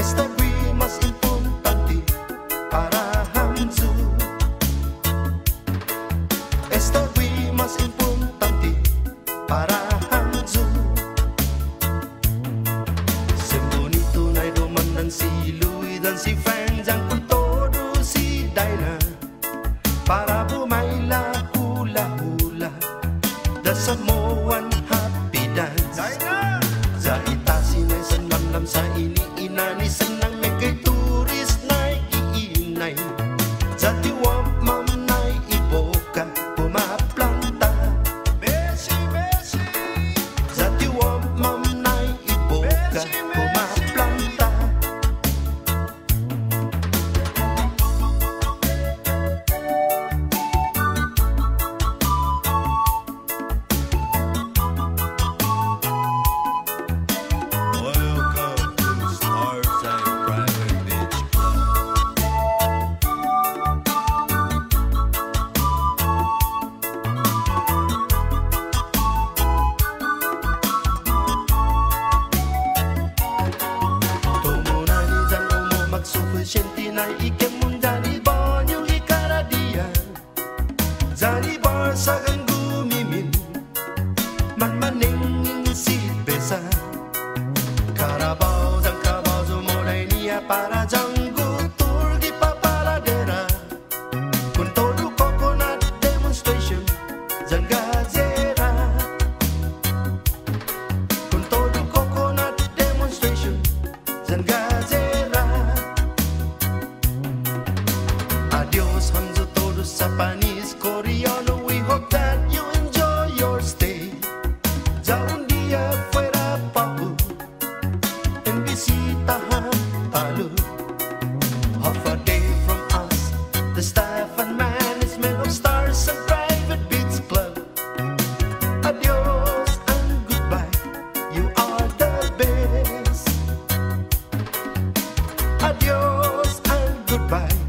Esta qui más importante para Hanzu. Esta qui más importante para Hanzu. Sebonito na idoman dan si Louis dan si Frank dan con todo si Dinah para bumaila hula-hula da Samoan happy dance. Sa itasi na sanam sa ini-inani senang may kay turis na iinay. Sa tiwam mam na iboka pumaplanta. Besi, besi. Sa tiwam mam na iboka pumaplanta. Welcome to Starside Private Beach Club. Tumunani dyan mo magsufisyente na ikemundani banyong ikaradiyan. Zani bar sa kang gumimin manmaningin si Besa. Carabao dan Carabao sumunay niya para janggo turgi papaladera. Con todo coconut demonstration dyan gazera. Con todo coconut demonstration dyan gazera. Adios Hanzo todos sa panis Coreano, we hope that you enjoy your stay. Ya un día fuera Papu en visitahan Palu. Half a day from us, the staff and management of Stars and Private Beach Club. Adios and goodbye, you are the best. Adios and goodbye.